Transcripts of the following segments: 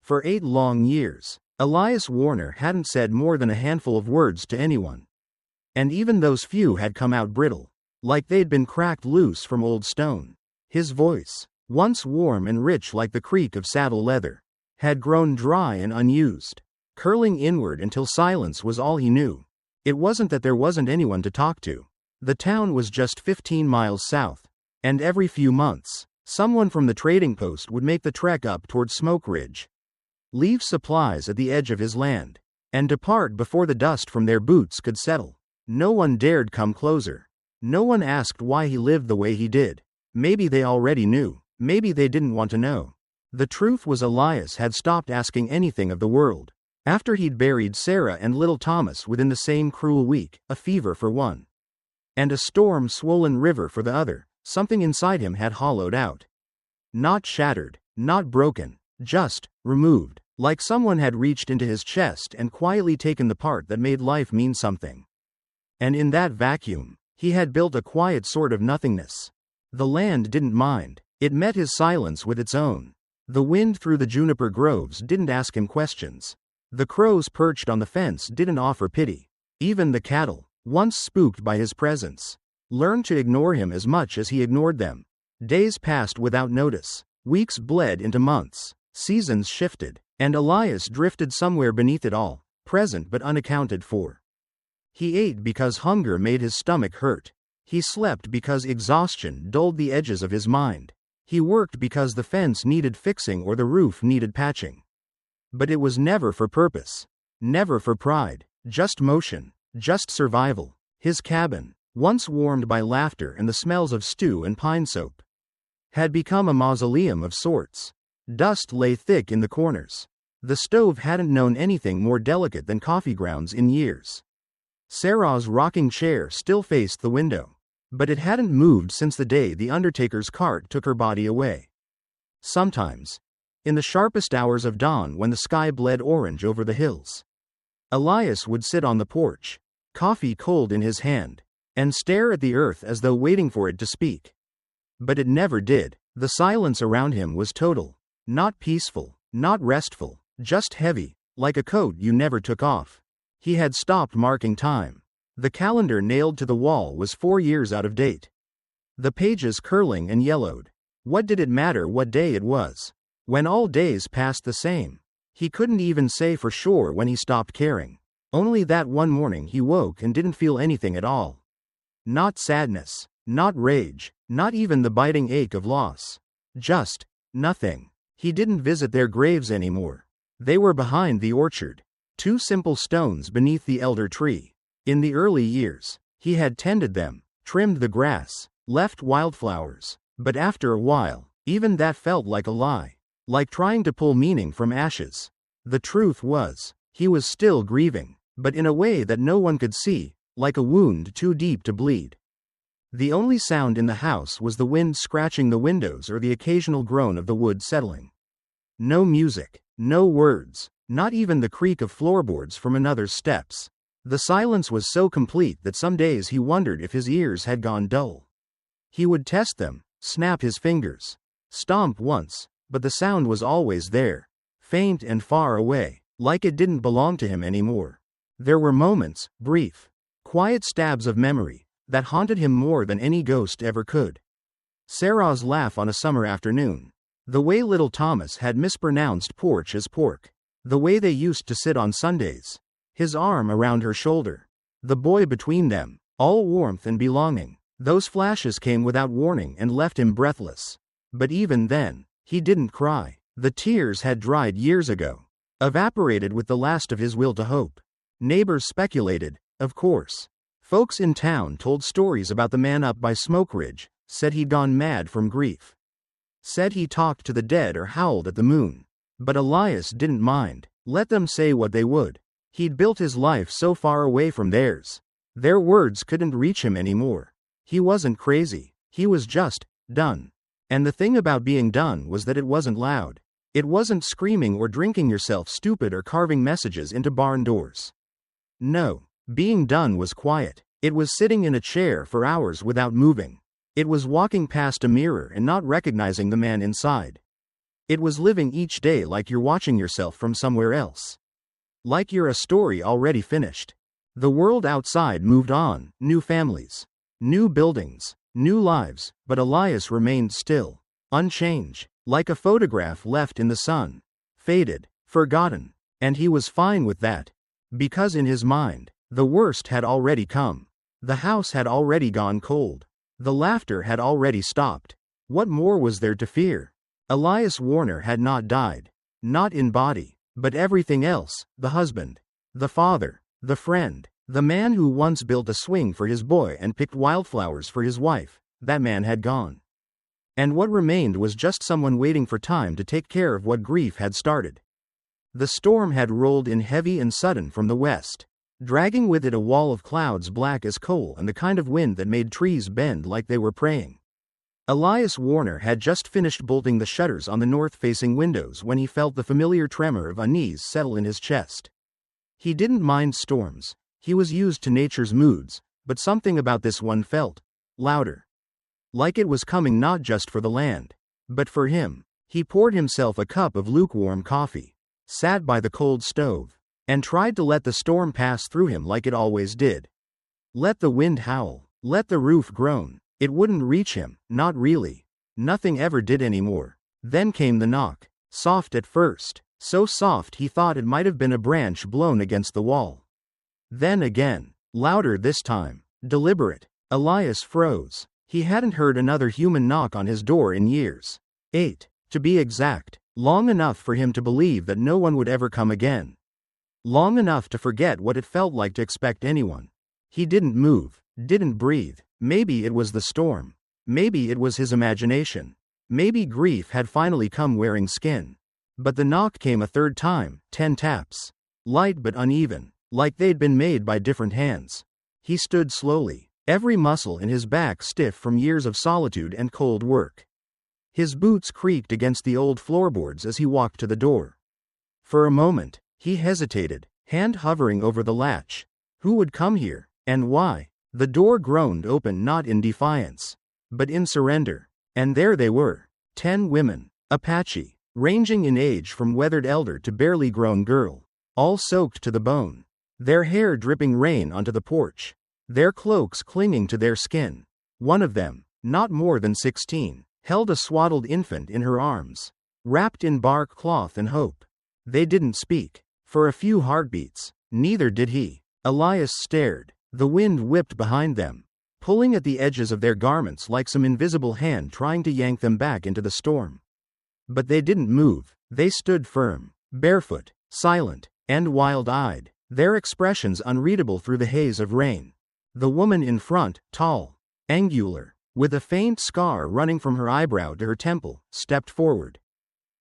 For 8 long years, Elias Warner hadn't said more than a handful of words to anyone. And even those few had come out brittle, like they'd been cracked loose from old stone. His voice, once warm and rich like the creak of saddle leather, had grown dry and unused, curling inward until silence was all he knew. It wasn't that there wasn't anyone to talk to. The town was just 15 miles south, and every few months, someone from the trading post would make the trek up toward Smoke Ridge, leave supplies at the edge of his land, and depart before the dust from their boots could settle. No one dared come closer. No one asked why he lived the way he did. Maybe they already knew. Maybe they didn't want to know. The truth was Elias had stopped asking anything of the world. After he'd buried Sarah and little Thomas within the same cruel week, a fever for one, and a storm-swollen river for the other, something inside him had hollowed out. Not shattered, not broken, just removed, like someone had reached into his chest and quietly taken the part that made life mean something. And in that vacuum, he had built a quiet sort of nothingness. The land didn't mind. It met his silence with its own. The wind through the juniper groves didn't ask him questions. The crows perched on the fence didn't offer pity. Even the cattle, once spooked by his presence, learned to ignore him as much as he ignored them. Days passed without notice. Weeks bled into months. Seasons shifted, and Elias drifted somewhere beneath it all, present but unaccounted for. He ate because hunger made his stomach hurt. He slept because exhaustion dulled the edges of his mind. He worked because the fence needed fixing or the roof needed patching. But it was never for purpose. Never for pride. Just motion. Just survival. His cabin, once warmed by laughter and the smells of stew and pine soap, had become a mausoleum of sorts. Dust lay thick in the corners. The stove hadn't known anything more delicate than coffee grounds in years. Sarah's rocking chair still faced the window, but it hadn't moved since the day the undertaker's cart took her body away. Sometimes, in the sharpest hours of dawn when the sky bled orange over the hills, Elias would sit on the porch, coffee cold in his hand, and stare at the earth as though waiting for it to speak. But it never did. The silence around him was total. Not peaceful, not restful, just heavy, like a coat you never took off. He had stopped marking time. The calendar nailed to the wall was 4 years out of date. The pages curling and yellowed. What did it matter what day it was, when all days passed the same? He couldn't even say for sure when he stopped caring. Only that one morning he woke and didn't feel anything at all. Not sadness, not rage, not even the biting ache of loss. Just nothing. He didn't visit their graves anymore. They were behind the orchard, 2 simple stones beneath the elder tree. In the early years, he had tended them, trimmed the grass, left wildflowers, but after a while, even that felt like a lie, like trying to pull meaning from ashes. The truth was, he was still grieving, but in a way that no one could see, like a wound too deep to bleed. The only sound in the house was the wind scratching the windows or the occasional groan of the wood settling. No music, no words, not even the creak of floorboards from another's steps. The silence was so complete that some days he wondered if his ears had gone dull. He would test them, snap his fingers, stomp once, but the sound was always there, faint and far away, like it didn't belong to him anymore. There were moments, brief, quiet stabs of memory, that haunted him more than any ghost ever could. Sarah's laugh on a summer afternoon. The way little Thomas had mispronounced porch as pork. The way they used to sit on Sundays. His arm around her shoulder. The boy between them, all warmth and belonging. Those flashes came without warning and left him breathless. But even then, he didn't cry. The tears had dried years ago. Evaporated with the last of his will to hope. Neighbors speculated, of course. Folks in town told stories about the man up by Smoke Ridge, said he'd gone mad from grief. Said he talked to the dead or howled at the moon. But Elias didn't mind. Let them say what they would. He'd built his life so far away from theirs. Their words couldn't reach him anymore. He wasn't crazy. He was just done. And the thing about being done was that it wasn't loud. It wasn't screaming or drinking yourself stupid or carving messages into barn doors. No, being done was quiet. It was sitting in a chair for hours without moving. It was walking past a mirror and not recognizing the man inside. It was living each day like you're watching yourself from somewhere else. Like you're a story already finished. The world outside moved on, new families, new buildings, new lives, but Elias remained still, unchanged, like a photograph left in the sun, faded, forgotten, and he was fine with that. Because in his mind, the worst had already come. The house had already gone cold. The laughter had already stopped. What more was there to fear? Elias Warner had not died. Not in body, but everything else, the husband, the father, the friend, the man who once built a swing for his boy and picked wildflowers for his wife, that man had gone. And what remained was just someone waiting for time to take care of what grief had started. The storm had rolled in heavy and sudden from the west, dragging with it a wall of clouds black as coal and the kind of wind that made trees bend like they were praying. Elias Warner had just finished bolting the shutters on the north-facing windows when he felt the familiar tremor of unease settle in his chest. He didn't mind storms. He was used to nature's moods, but something about this one felt louder. Like it was coming not just for the land, but for him. He poured himself a cup of lukewarm coffee, sat by the cold stove, and tried to let the storm pass through him like it always did. Let the wind howl, let the roof groan. It wouldn't reach him, not really. Nothing ever did anymore. Then came the knock. Soft at first, so soft he thought it might have been a branch blown against the wall. Then again, louder this time, deliberate. Elias froze. He hadn't heard another human knock on his door in years. 8, to be exact, long enough for him to believe that no one would ever come again. Long enough to forget what it felt like to expect anyone. He didn't move, didn't breathe. Maybe it was the storm. Maybe it was his imagination. Maybe grief had finally come wearing skin. But the knock came a third time, 10 taps. Light but uneven, like they'd been made by different hands. He stood slowly, every muscle in his back stiff from years of solitude and cold work. His boots creaked against the old floorboards as he walked to the door. For a moment, he hesitated, hand hovering over the latch. Who would come here, and why? The door groaned open not in defiance, but in surrender. And there they were, 10 women, Apache, ranging in age from weathered elder to barely grown girl, all soaked to the bone, their hair dripping rain onto the porch, their cloaks clinging to their skin. One of them, not more than 16, held a swaddled infant in her arms, wrapped in bark cloth and hope. They didn't speak. For a few heartbeats, neither did he. Elias stared. The wind whipped behind them, pulling at the edges of their garments like some invisible hand trying to yank them back into the storm. But they didn't move. They stood firm, barefoot, silent, and wild-eyed, their expressions unreadable through the haze of rain. The woman in front, tall, angular, with a faint scar running from her eyebrow to her temple, stepped forward.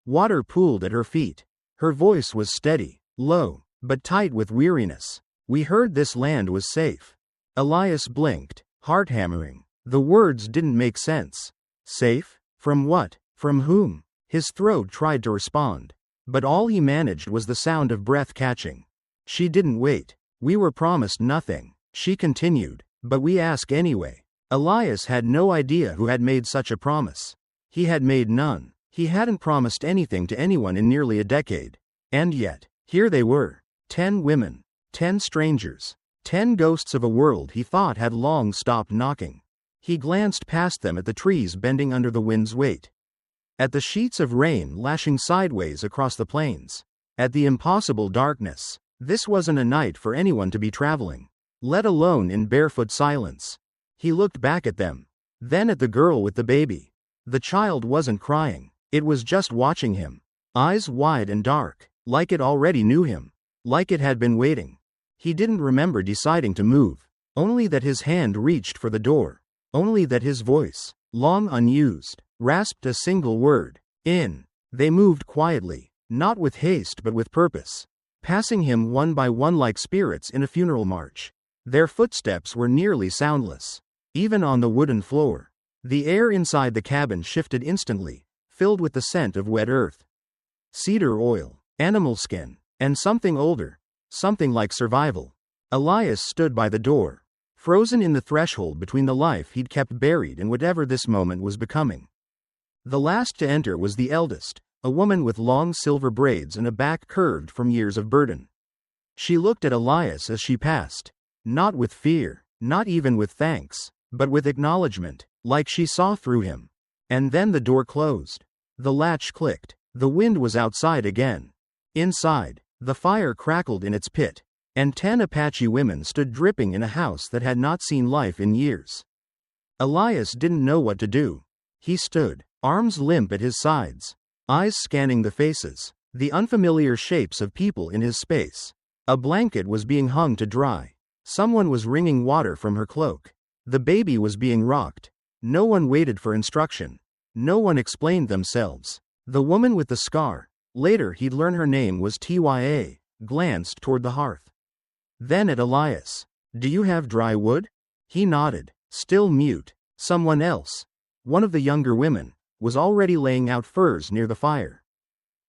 Water pooled at her feet. Her voice was steady, low, but tight with weariness. We heard this land was safe. Elias blinked, heart hammering. The words didn't make sense. Safe? From what? From whom? His throat tried to respond, but all he managed was the sound of breath catching. She didn't wait. We were promised nothing, she continued, but we ask anyway. Elias had no idea who had made such a promise. He had made none. He hadn't promised anything to anyone in nearly a decade. And yet, here they were, 10 women. 10 strangers, 10 ghosts of a world he thought had long stopped knocking. He glanced past them at the trees bending under the wind's weight, at the sheets of rain lashing sideways across the plains, at the impossible darkness. This wasn't a night for anyone to be traveling, let alone in barefoot silence. He looked back at them, then at the girl with the baby. The child wasn't crying, it was just watching him, eyes wide and dark, like it already knew him, like it had been waiting. He didn't remember deciding to move, only that his hand reached for the door, only that his voice, long unused, rasped a single word, in. They moved quietly, not with haste but with purpose, passing him one by one like spirits in a funeral march. Their footsteps were nearly soundless, even on the wooden floor. The air inside the cabin shifted instantly, filled with the scent of wet earth, cedar oil, animal skin, and something older. Something like survival. Elias stood by the door, frozen in the threshold between the life he'd kept buried and whatever this moment was becoming. The last to enter was the eldest, a woman with long silver braids and a back curved from years of burden. She looked at Elias as she passed, not with fear, not even with thanks, but with acknowledgement, like she saw through him. And then the door closed. The latch clicked. The wind was outside again. Inside, the fire crackled in its pit, and 10 Apache women stood dripping in a house that had not seen life in years. Elias didn't know what to do. He stood, arms limp at his sides, eyes scanning the faces, the unfamiliar shapes of people in his space. A blanket was being hung to dry. Someone was wringing water from her cloak. The baby was being rocked. No one waited for instruction. No one explained themselves. The woman with the scar, later he'd learn her name was Tya, glanced toward the hearth. Then at Elias. "Do you have dry wood?" He nodded, still mute. Someone else, one of the younger women, was already laying out furs near the fire.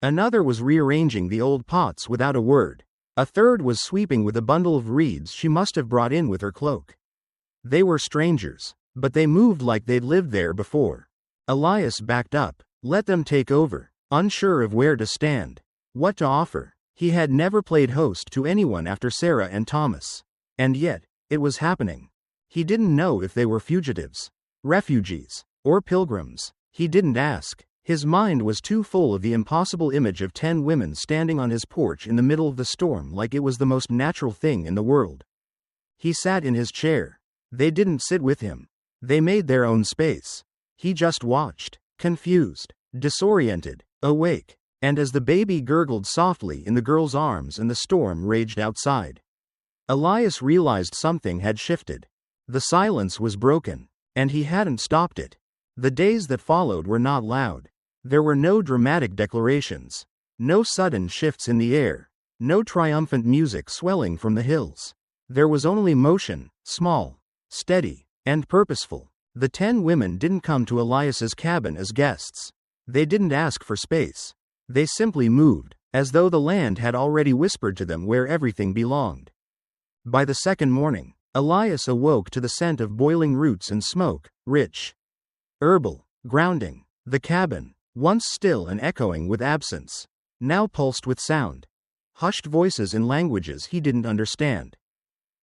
Another was rearranging the old pots without a word. A third was sweeping with a bundle of reeds she must have brought in with her cloak. They were strangers, but they moved like they'd lived there before. Elias backed up, let them take over, unsure of where to stand, what to offer. He had never played host to anyone after Sarah and Thomas. And yet, it was happening. He didn't know if they were fugitives, refugees, or pilgrims. He didn't ask. His mind was too full of the impossible image of 10 women standing on his porch in the middle of the storm like it was the most natural thing in the world. He sat in his chair. They didn't sit with him. They made their own space. He just watched, confused, disoriented, awake, and as the baby gurgled softly in the girl's arms and the storm raged outside, Elias realized something had shifted. The silence was broken, and he hadn't stopped it. The days that followed were not loud. There were no dramatic declarations, no sudden shifts in the air, no triumphant music swelling from the hills. There was only motion, small, steady, and purposeful. The 10 women didn't come to Elias's cabin as guests. They didn't ask for space. They simply moved, as though the land had already whispered to them where everything belonged. By the second morning, Elias awoke to the scent of boiling roots and smoke, rich, herbal, grounding. The cabin, once still and echoing with absence, now pulsed with sound. Hushed voices in languages he didn't understand.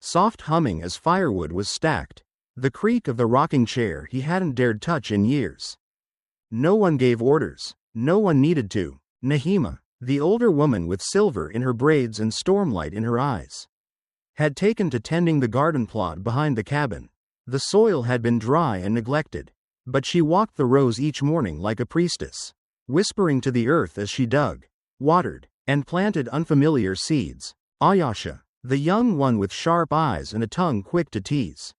Soft humming as firewood was stacked. The creak of the rocking chair he hadn't dared touch in years. No one gave orders. No one needed to. Nahima, the older woman with silver in her braids and stormlight in her eyes, had taken to tending the garden plot behind the cabin. The soil had been dry and neglected, but she walked the rows each morning like a priestess, whispering to the earth as she dug, watered, and planted unfamiliar seeds. Ayasha, the young one with sharp eyes and a tongue quick to tease,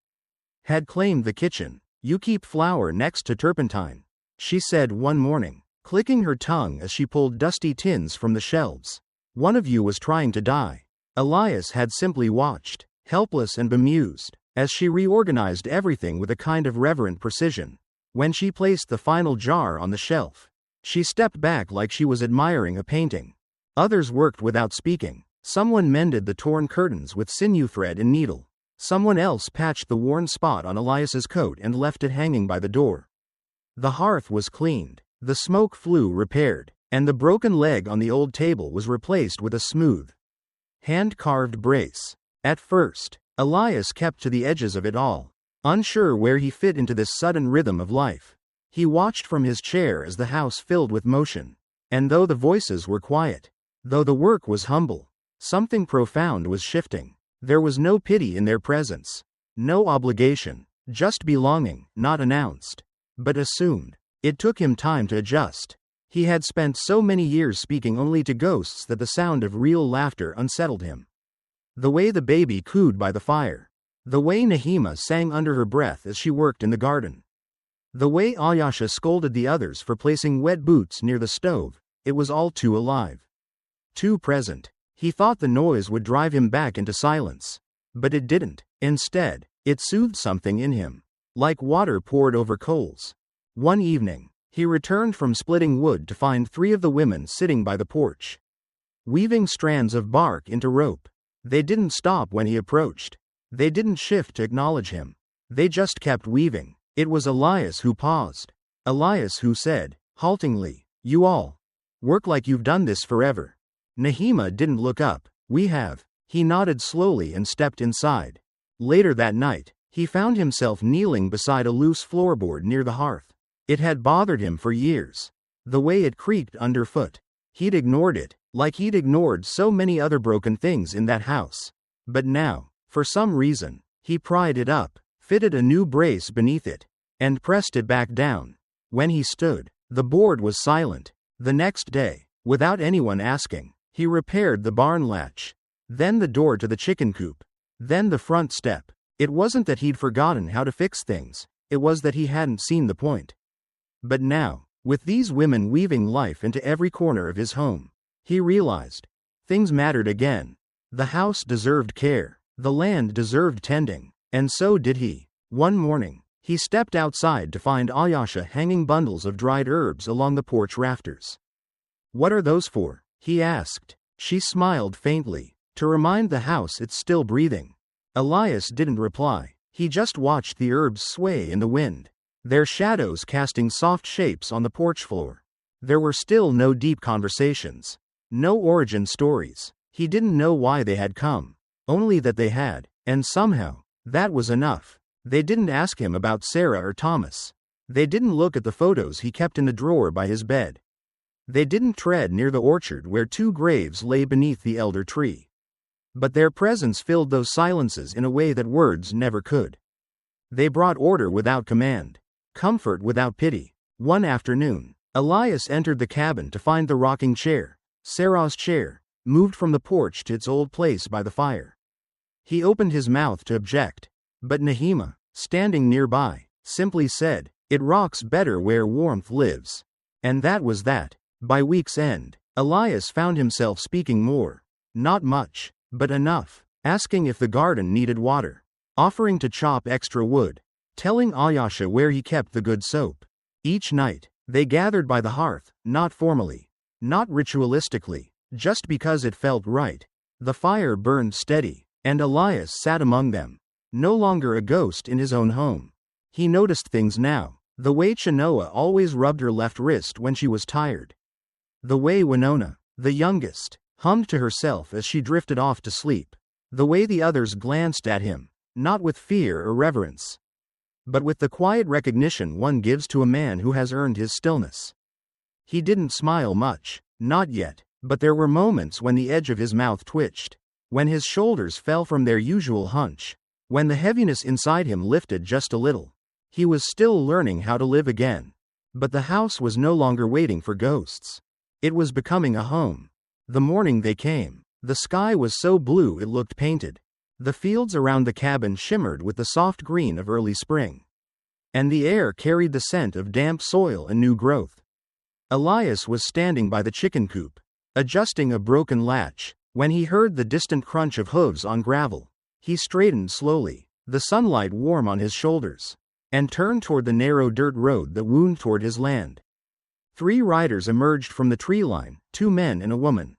had claimed the kitchen. "You keep flour next to turpentine," she said one morning, clicking her tongue as she pulled dusty tins from the shelves. "One of you was trying to die." Elias had simply watched, helpless and bemused, as she reorganized everything with a kind of reverent precision. When she placed the final jar on the shelf, she stepped back like she was admiring a painting. Others worked without speaking. Someone mended the torn curtains with sinew thread and needle. Someone else patched the worn spot on Elias's coat and left it hanging by the door. The hearth was cleaned, the smoke flue repaired, and the broken leg on the old table was replaced with a smooth, hand-carved brace. At first, Elias kept to the edges of it all, unsure where he fit into this sudden rhythm of life. He watched from his chair as the house filled with motion, and though the voices were quiet, though the work was humble, something profound was shifting. There was no pity in their presence, no obligation, just belonging, not announced, but assumed. It took him time to adjust. He had spent so many years speaking only to ghosts that the sound of real laughter unsettled him. The way the baby cooed by the fire. The way Nahima sang under her breath as she worked in the garden. The way Ayasha scolded the others for placing wet boots near the stove. It was all too alive, too present. He thought the noise would drive him back into silence, but it didn't. Instead, it soothed something in him, like water poured over coals. One evening, he returned from splitting wood to find 3 of the women sitting by the porch, weaving strands of bark into rope. They didn't stop when he approached. They didn't shift to acknowledge him. They just kept weaving. It was Elias who paused. Elias who said, haltingly, "You all Work like you've done this forever. Nahima didn't look up. We have. He nodded slowly and stepped inside. Later that night, he found himself kneeling beside a loose floorboard near the hearth. It had bothered him for years. The way it creaked underfoot. He'd ignored it, like he'd ignored so many other broken things in that house. But now, for some reason, he pried it up, fitted a new brace beneath it, and pressed it back down. When he stood, the board was silent. The next day, without anyone asking, he repaired the barn latch, then the door to the chicken coop, then the front step. It wasn't that he'd forgotten how to fix things, it was that he hadn't seen the point. But now, with these women weaving life into every corner of his home, he realized things mattered again. The house deserved care, the land deserved tending, and so did he. One morning, he stepped outside to find Ayasha hanging bundles of dried herbs along the porch rafters. "What are those for?" he asked. She smiled faintly, to remind the house it's still breathing. Elias didn't reply. He just watched the herbs sway in the wind, their shadows casting soft shapes on the porch floor. There were still no deep conversations, no origin stories. He didn't know why they had come, only that they had, and somehow, that was enough. They didn't ask him about Sarah or Thomas. They didn't look at the photos he kept in the drawer by his bed. They didn't tread near the orchard where 2 graves lay beneath the elder tree. But their presence filled those silences in a way that words never could. They brought order without command, comfort without pity. One afternoon, Elias entered the cabin to find the rocking chair, Sarah's chair, moved from the porch to its old place by the fire. He opened his mouth to object, but Nahima, standing nearby, simply said, "It rocks better where warmth lives." And that was that. By week's end, Elias found himself speaking more. Not much, but enough. Asking if the garden needed water, offering to chop extra wood, telling Ayasha where he kept the good soap. Each night, they gathered by the hearth, not formally, not ritualistically, just because it felt right. The fire burned steady, and Elias sat among them, no longer a ghost in his own home. He noticed things now, the way Chenoa always rubbed her left wrist when she was tired. The way Winona, the youngest, hummed to herself as she drifted off to sleep. The way the others glanced at him, not with fear or reverence, but with the quiet recognition one gives to a man who has earned his stillness. He didn't smile much, not yet, but there were moments when the edge of his mouth twitched, when his shoulders fell from their usual hunch, when the heaviness inside him lifted just a little. He was still learning how to live again. But the house was no longer waiting for ghosts. It was becoming a home. The morning they came, the sky was so blue it looked painted. The fields around the cabin shimmered with the soft green of early spring, and the air carried the scent of damp soil and new growth. Elias was standing by the chicken coop, adjusting a broken latch, when he heard the distant crunch of hooves on gravel. He straightened slowly, the sunlight warm on his shoulders, and turned toward the narrow dirt road that wound toward his land. 3 riders emerged from the tree line, 2 men and a woman.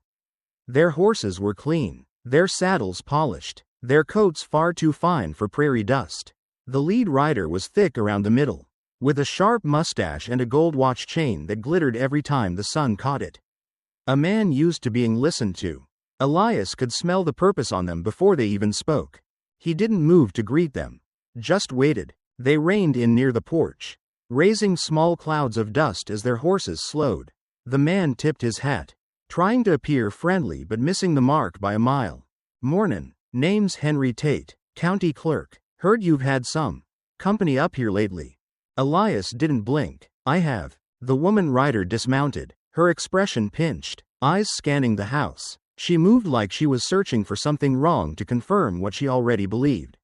Their horses were clean, their saddles polished, their coats far too fine for prairie dust. The lead rider was thick around the middle, with a sharp mustache and a gold watch chain that glittered every time the sun caught it. A man used to being listened to. Elias could smell the purpose on them before they even spoke. He didn't move to greet them, just waited. They reined in near the porch, raising small clouds of dust as their horses slowed. The man tipped his hat, trying to appear friendly but missing the mark by a mile. "Mornin', name's Henry Tate, county clerk. Heard you've had some company up here lately." Elias didn't blink. "I have." The woman rider dismounted, her expression pinched, eyes scanning the house. She moved like she was searching for something wrong to confirm what she already believed.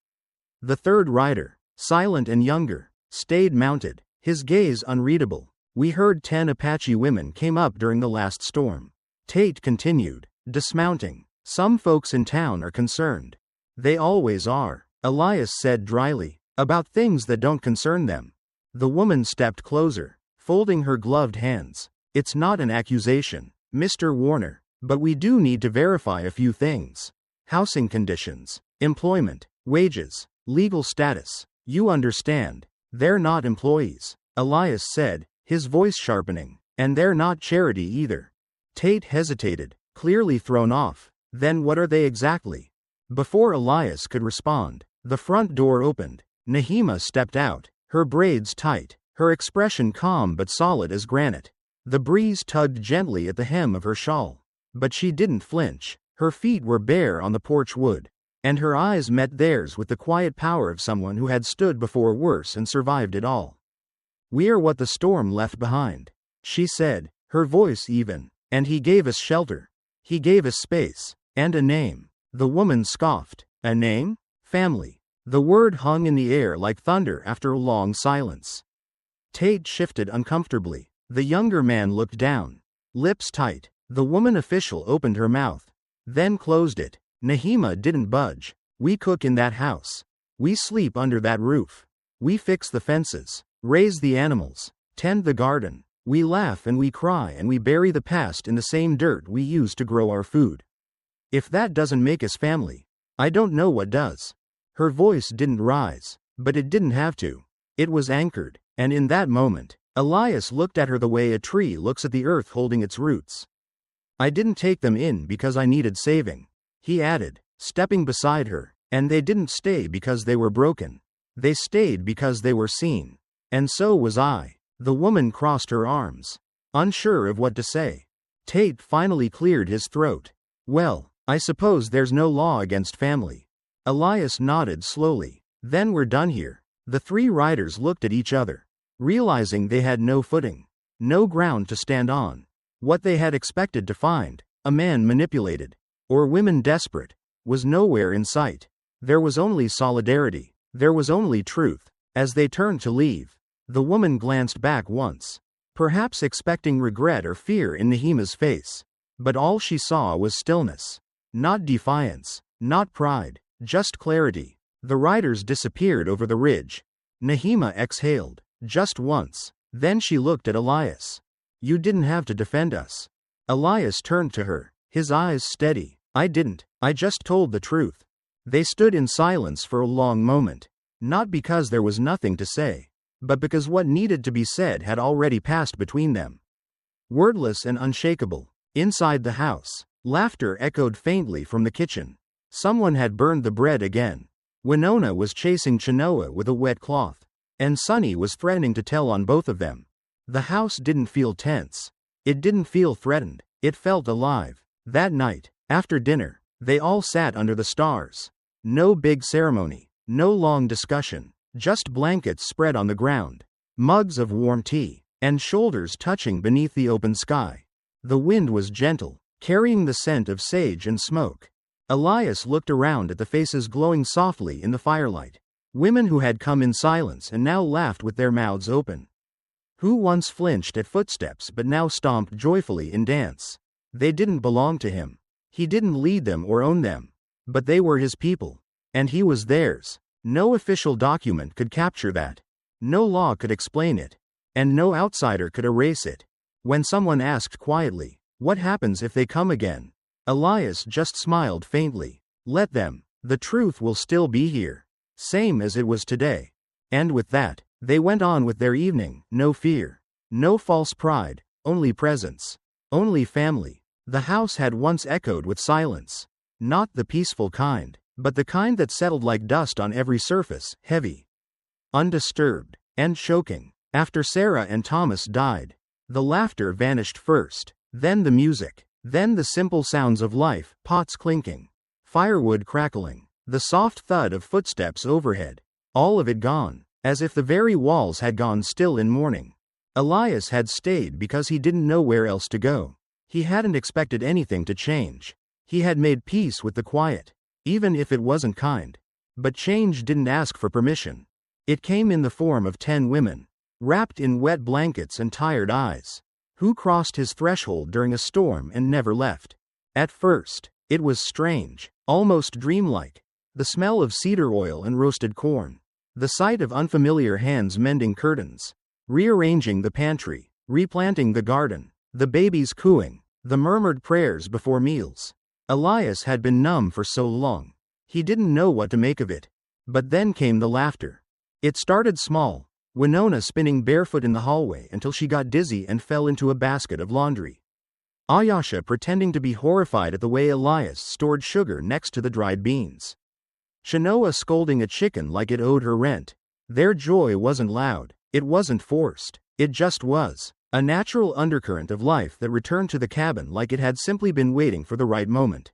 The third rider, silent and younger, stayed mounted, his gaze unreadable. "We heard 10 Apache women came up during the last storm." Tate continued, dismounting. "Some folks in town are concerned." "They always are," Elias said dryly, "about things that don't concern them." The woman stepped closer, folding her gloved hands. "It's not an accusation, Mr. Warner, but we do need to verify a few things. Housing conditions, employment, wages, legal status. You understand, they're not employees," Elias said, his voice sharpening. "And they're not charity either." Tate hesitated, clearly thrown off. Then what are they exactly? Before Elias could respond, the front door opened. Nahima stepped out, her braids tight, her expression calm but solid as granite. The breeze tugged gently at the hem of her shawl. But she didn't flinch. Her feet were bare on the porch wood, and her eyes met theirs with the quiet power of someone who had stood before worse and survived it all. "We're what the storm left behind," she said, her voice even. "And he gave us shelter. He gave us space. And a name." The woman scoffed. "A name? Family." The word hung in the air like thunder after a long silence. Tate shifted uncomfortably. The younger man looked down. Lips tight. The woman official opened her mouth, then closed it. Nahima didn't budge. "We cook in that house. We sleep under that roof. We fix the fences, raise the animals, tend the garden. We laugh and we cry and we bury the past in the same dirt we use to grow our food. If that doesn't make us family, I don't know what does." Her voice didn't rise, but it didn't have to. It was anchored, and in that moment, Elias looked at her the way a tree looks at the earth holding its roots. "I didn't take them in because I needed saving," he added, stepping beside her, "and they didn't stay because they were broken. They stayed because they were seen. And so was I." The woman crossed her arms, unsure of what to say. Tate finally cleared his throat. "Well, I suppose there's no law against family." Elias nodded slowly. "Then we're done here." The three riders looked at each other, realizing they had no footing, no ground to stand on. What they had expected to find, a man manipulated, or women desperate, was nowhere in sight. There was only solidarity. There was only truth. As they turned to leave, the woman glanced back once, perhaps expecting regret or fear in Nahima's face. But all she saw was stillness. Not defiance, not pride, just clarity. The riders disappeared over the ridge. Nahima exhaled, just once. Then she looked at Elias. "You didn't have to defend us." Elias turned to her, his eyes steady. "I didn't. I just told the truth." They stood in silence for a long moment, not because there was nothing to say, but because what needed to be said had already passed between them. Wordless and unshakable, inside the house, laughter echoed faintly from the kitchen. Someone had burned the bread again. Winona was chasing Chenoa with a wet cloth, and Sunny was threatening to tell on both of them. The house didn't feel tense. It didn't feel threatened. It felt alive. That night, after dinner, they all sat under the stars. No big ceremony, no long discussion, just blankets spread on the ground, mugs of warm tea, and shoulders touching beneath the open sky. The wind was gentle, carrying the scent of sage and smoke. Elias looked around at the faces glowing softly in the firelight. Women who had come in silence and now laughed with their mouths open. Who once flinched at footsteps but now stomped joyfully in dance. They didn't belong to him. He didn't lead them or own them. But they were his people. And he was theirs. No official document could capture that. No law could explain it. And no outsider could erase it. When someone asked quietly, "What happens if they come again?" Elias just smiled faintly. "Let them. The truth will still be here. Same as it was today." And with that, they went on with their evening. No fear. No false pride. Only presence. Only family. The house had once echoed with silence. Not the peaceful kind, but the kind that settled like dust on every surface, heavy, undisturbed, and choking. After Sarah and Thomas died, the laughter vanished first, then the music, then the simple sounds of life, pots clinking, firewood crackling, the soft thud of footsteps overhead. All of it gone, as if the very walls had gone still in mourning. Elias had stayed because he didn't know where else to go. He hadn't expected anything to change. He had made peace with the quiet, even if it wasn't kind. But change didn't ask for permission. It came in the form of 10 women, wrapped in wet blankets and tired eyes, who crossed his threshold during a storm and never left. At first, it was strange, almost dreamlike. The smell of cedar oil and roasted corn. The sight of unfamiliar hands mending curtains, rearranging the pantry, replanting the garden, the babies cooing, the murmured prayers before meals. Elias had been numb for so long. He didn't know what to make of it. But then came the laughter. It started small, Winona spinning barefoot in the hallway until she got dizzy and fell into a basket of laundry. Ayasha pretending to be horrified at the way Elias stored sugar next to the dried beans. Shanoa scolding a chicken like it owed her rent. Their joy wasn't loud, it wasn't forced, it just was. A natural undercurrent of life that returned to the cabin like it had simply been waiting for the right moment.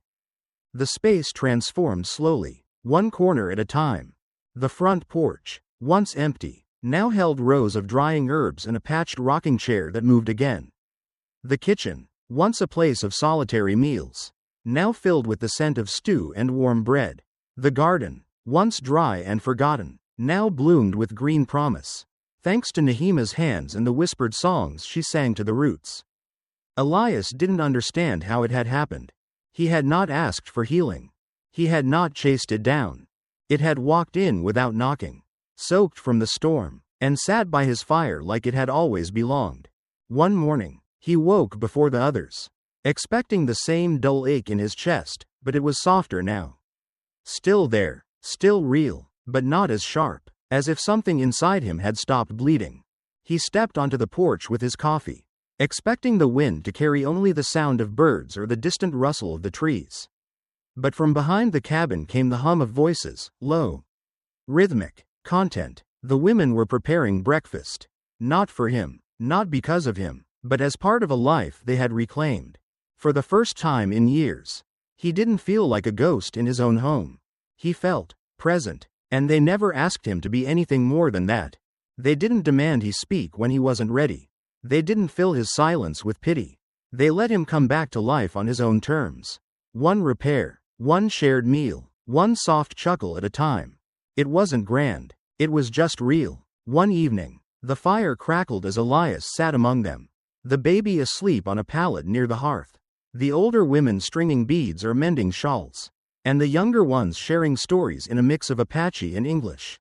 The space transformed slowly, one corner at a time. The front porch, once empty, now held rows of drying herbs and a patched rocking chair that moved again. The kitchen, once a place of solitary meals, now filled with the scent of stew and warm bread. The garden, once dry and forgotten, now bloomed with green promise, thanks to Nahima's hands and the whispered songs she sang to the roots. Elias didn't understand how it had happened. He had not asked for healing. He had not chased it down. It had walked in without knocking, soaked from the storm, and sat by his fire like it had always belonged. One morning, he woke before the others, expecting the same dull ache in his chest, but it was softer now. Still there, still real, but not as sharp, as if something inside him had stopped bleeding. He stepped onto the porch with his coffee, expecting the wind to carry only the sound of birds or the distant rustle of the trees. But from behind the cabin came the hum of voices, low, rhythmic, content. The women were preparing breakfast. Not for him, not because of him, but as part of a life they had reclaimed. For the first time in years, he didn't feel like a ghost in his own home. He felt present, and they never asked him to be anything more than that. They didn't demand he speak when he wasn't ready. They didn't fill his silence with pity. They let him come back to life on his own terms. One repair, one shared meal, one soft chuckle at a time. It wasn't grand, it was just real. One evening, the fire crackled as Elias sat among them, the baby asleep on a pallet near the hearth, the older women stringing beads or mending shawls, and the younger ones sharing stories in a mix of Apache and English.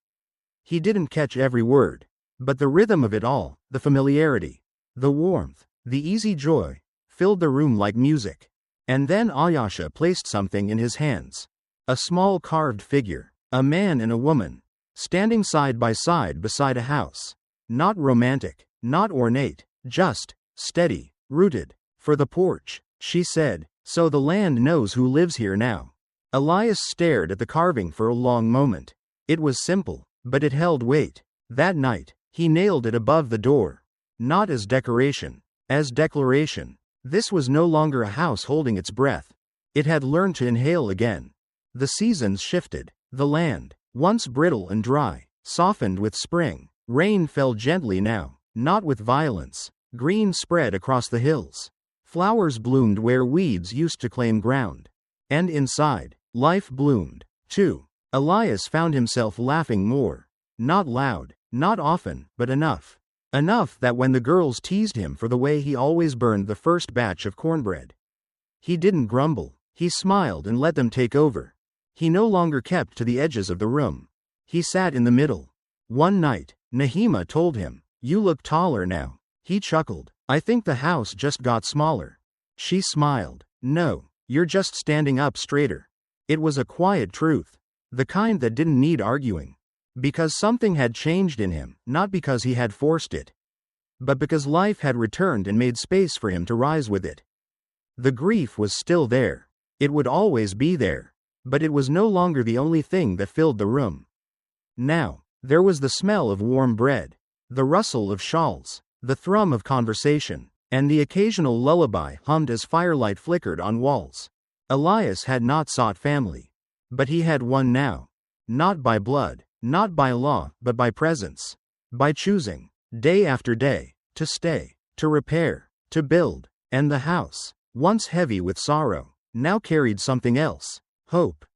He didn't catch every word, but the rhythm of it all, the familiarity, the warmth, the easy joy, filled the room like music. And then Ayasha placed something in his hands. A small carved figure, a man and a woman, standing side by side beside a house. Not romantic, not ornate, just steady, rooted. For the porch, she said, so the land knows who lives here now. Elias stared at the carving for a long moment. It was simple, but it held weight. That night, he nailed it above the door. Not as decoration, as declaration. This was no longer a house holding its breath. It had learned to inhale again. The seasons shifted. The land, once brittle and dry, softened with spring. Rain fell gently now, not with violence. Green spread across the hills. Flowers bloomed where weeds used to claim ground. And inside, life bloomed, too. Elias found himself laughing more. Not loud, not often, but enough. Enough that when the girls teased him for the way he always burned the first batch of cornbread, he didn't grumble. He smiled and let them take over. He no longer kept to the edges of the room. He sat in the middle. One night, Nahima told him, "You look taller now." He chuckled. "I think the house just got smaller." She smiled. "No, you're just standing up straighter." It was a quiet truth, the kind that didn't need arguing. Because something had changed in him, not because he had forced it, but because life had returned and made space for him to rise with it. The grief was still there. It would always be there. But it was no longer the only thing that filled the room. Now, there was the smell of warm bread, the rustle of shawls, the thrum of conversation, and the occasional lullaby hummed as firelight flickered on walls. Elias had not sought family. But he had one now. Not by blood, not by law, but by presence. By choosing, day after day, to stay, to repair, to build. And the house, once heavy with sorrow, now carried something else. Hope.